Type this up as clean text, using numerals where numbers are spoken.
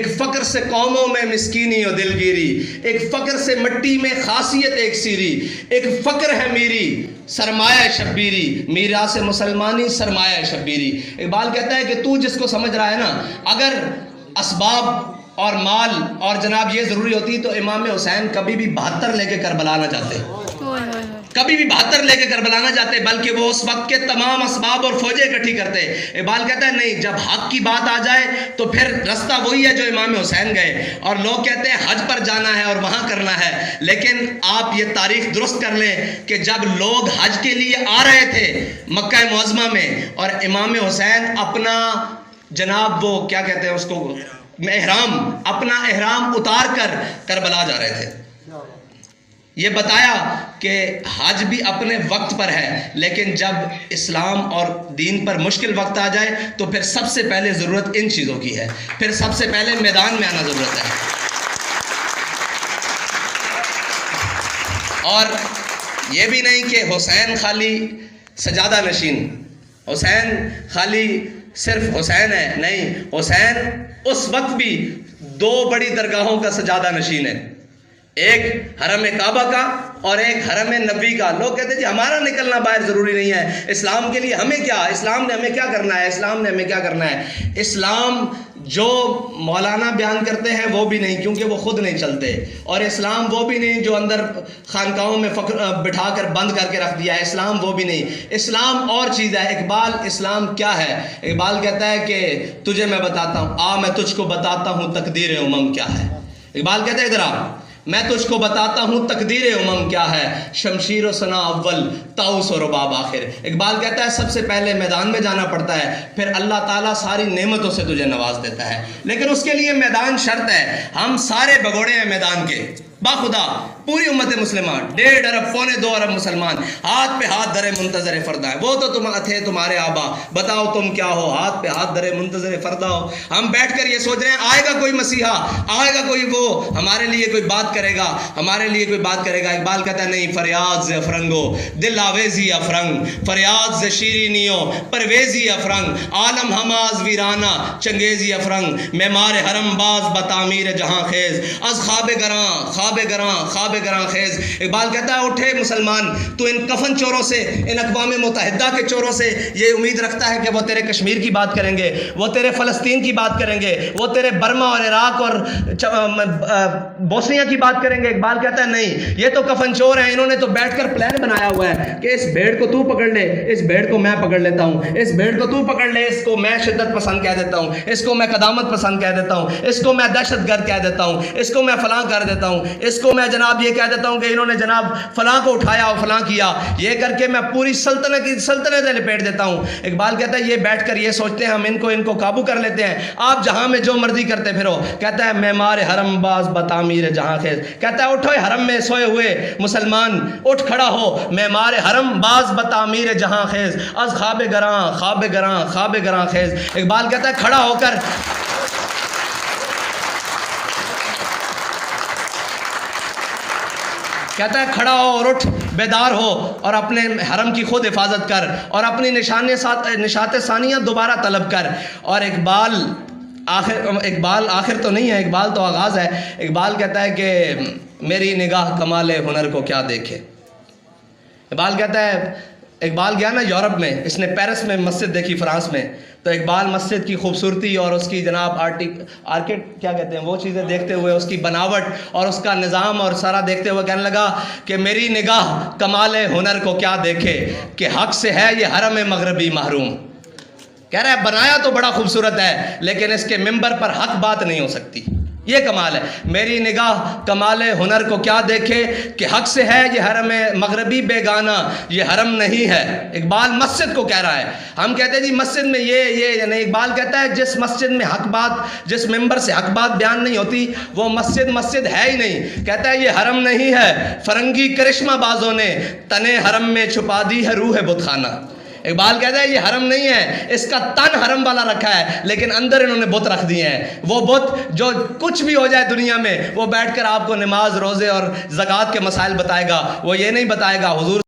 ایک فقر سے قوموں میں مسکینی و دلگیری، ایک فقر سے مٹی میں خاصیت ایک سیری، ایک فقر ہے میری سرمایہ شبیری، میراث مسلمانی سرمایہ شبیری۔ اقبال کہتا ہے کہ تو جس کو سمجھ رہا ہے نا، اگر اسباب اور مال اور جناب یہ ضروری ہوتی تو امام حسین کبھی بھی 72 لے کے کربلا نہ جاتے، کبھی بھی 72 لے کے کربلا نہ جاتے، بلکہ وہ اس وقت کے تمام اسباب اور فوجیں اکٹھی کرتے۔ اقبال کہتا ہے نہیں، جب حق کی بات آ جائے تو پھر رستہ وہی ہے جو امام حسین گئے۔ اور لوگ کہتے ہیں حج پر جانا ہے اور وہاں کرنا ہے، لیکن آپ یہ تاریخ درست کر لیں کہ جب لوگ حج کے لیے آ رہے تھے مکہ معظمہ میں، اور امام حسین اپنا جناب وہ کیا کہتے ہیں اس کو، احرام، اپنا احرام اتار کر کربلا جا رہے تھے، یہ بتایا کہ حج بھی اپنے وقت پر ہے، لیکن جب اسلام اور دین پر مشکل وقت آ جائے تو پھر سب سے پہلے ضرورت ان چیزوں کی ہے، پھر سب سے پہلے میدان میں آنا ضرورت ہے۔ اور یہ بھی نہیں کہ حسین خالی سجادہ نشین، حسین خالی صرف حسین ہے، نہیں، حسین اس وقت بھی 2 بڑی درگاہوں کا سجادہ نشین ہے، ایک حرم کعبہ کا اور ایک حرم نبی کا۔ لوگ کہتے ہیں جی ہمارا نکلنا باہر ضروری نہیں ہے، اسلام کے لیے ہمیں کیا، اسلام نے ہمیں کیا کرنا ہے، اسلام نے ہمیں کیا کرنا ہے۔ اسلام جو مولانا بیان کرتے ہیں وہ بھی نہیں، کیونکہ وہ خود نہیں چلتے، اور اسلام وہ بھی نہیں جو اندر خانقاہوں میں بٹھا کر بند کر کے رکھ دیا ہے، اسلام وہ بھی نہیں، اسلام اور چیز ہے۔ اقبال اسلام کیا ہے؟ اقبال کہتا ہے کہ تجھے میں بتاتا ہوں، آ میں تجھ کو بتاتا ہوں تقدیر امم کیا ہے۔ اقبال کہتا ہے ادھر آ، میں تجھ کو بتاتا ہوں تقدیر امم کیا ہے، شمشیر و ثنا اول طاؤس و رباب آخر۔ اقبال کہتا ہے سب سے پہلے میدان میں جانا پڑتا ہے، پھر اللہ تعالیٰ ساری نعمتوں سے تجھے نواز دیتا ہے، لیکن اس کے لیے میدان شرط ہے۔ ہم سارے بگوڑے ہیں میدان کے، باخدا پوری امت مسلمہ 1.5 ارب 1.25 ارب مسلمان ہاتھ پہ ہاتھ دھرے منتظر فردا ہے۔ وہ تو تھے تمہارے آبا، بتاؤ تم کیا ہو، ہاتھ پہ ہاتھ دھرے منتظر فردا ہو۔ ہم بیٹھ کر یہ سوچ رہے ہیں آئے گا کوئی مسیحا، آئے گا کوئی وہ ہمارے لیے کوئی بات کرے گا، ہمارے لیے کوئی بات کرے گا۔ اقبال کہتا ہے نہیں، فریاد سے افرنگو دل آویزی افرنگ، فریاد سے شیرینیو پرویزی افرنگ، عالم ہماز ویرانہ چنگیزی افرنگ، معمار حرم باز بتعمیر جہاں خیز، از خواب گراں خواب گراں خواب گراں خیز۔ اقبال کہتا ہے اٹھے مسلمان، تو ان کفن چوروں سے، ان اقوام متحدہ کے چوروں سے یہ امید رکھتا ہے کہ وہ تیرے کشمیر کی بات کریں گے، وہ تیرے فلسطین کی بات کریں گے، وہ تیرے برما اور عراق اور بوسنیا کی بات کریں گے۔ اقبال کہتا ہے نہیں، یہ تو کفن چور ہیں، انہوں نے تو بیٹھ کر پلان بنایا ہوا ہے کہ اس بھیڑ کو تو پکڑ لے، اس بھیڑ کو میں پکڑ لیتا ہوں، اس بھیڑ کو تو پکڑ لے، اس کو میں شدت پسند کہہ دیتا ہوں، اس کو میں قدامت پسند کہہ دیتا ہوں، اس کو میں دہشت گرد کہہ دیتا ہوں، اس کو میں فلاں کر دیتا ہوں، اس کو میں جناب یہ کہہ دیتا ہوں کہ انہوں نے جناب فلاں کو اٹھایا اور فلاں کیا، یہ کر کے میں پوری سلطنت لپیٹ دیتا ہوں۔ اقبال کہتا ہے یہ بیٹھ کر یہ سوچتے ہیں ہم ان کو قابو کر لیتے ہیں، آپ جہاں میں جو مرضی کرتے پھرو۔ کہتا ہے معمار حرم باز بتعمیر جہاں خیز، کہتا ہے اٹھو حرم میں سوئے ہوئے مسلمان، اٹھ کھڑا ہو، معمار حرم باز بتعمیر جہاں خیز، از خواب گراں خواب گراں خواب گراں خیز۔ اقبال کہتا ہے کھڑا ہو کر کہتا ہے کھڑا ہو اور اٹھ، بیدار ہو اور اپنے حرم کی خود حفاظت کر، اور اپنی نشات ثانیہ دوبارہ طلب کر۔ اور اقبال آخر تو نہیں ہے، اقبال تو آغاز ہے۔ اقبال کہتا ہے کہ میری نگاہ کمال ہنر کو کیا دیکھے۔ اقبال کہتا ہے، اقبال گیا نا یورپ میں، اس نے پیرس میں مسجد دیکھی فرانس میں، تو اقبال مسجد کی خوبصورتی اور اس کی جناب آرکٹ کیا کہتے ہیں وہ چیزیں دیکھتے ہوئے، اس کی بناوٹ اور اس کا نظام اور سارا دیکھتے ہوئے کہنے لگا کہ میری نگاہ کمال ہنر کو کیا دیکھے کہ حق سے ہے یہ حرم مغربی محروم۔ کہہ رہا ہے بنایا تو بڑا خوبصورت ہے، لیکن اس کے ممبر پر حق بات نہیں ہو سکتی، یہ کمال ہے۔ میری نگاہ کمال ہنر کو کیا دیکھے کہ حق سے ہے یہ حرم مغربی بیگانہ، یہ حرم نہیں ہے۔ اقبال مسجد کو کہہ رہا ہے، ہم کہتے ہیں جی مسجد میں یہ یعنی اقبال کہتا ہے جس مسجد میں حق بات، جس ممبر سے حق بات بیان نہیں ہوتی وہ مسجد ہے ہی نہیں۔ کہتا ہے یہ حرم نہیں ہے، فرنگی کرشمہ بازوں نے تنے حرم میں چھپا دی ہے روح بت خانہ۔ اقبال کہتا ہے یہ حرم نہیں ہے، اس کا تن حرم والا رکھا ہے، لیکن اندر انہوں نے بت رکھ دیے ہیں، وہ بت جو کچھ بھی ہو جائے دنیا میں وہ بیٹھ کر آپ کو نماز روزے اور زکوٰۃ کے مسائل بتائے گا، وہ یہ نہیں بتائے گا حضور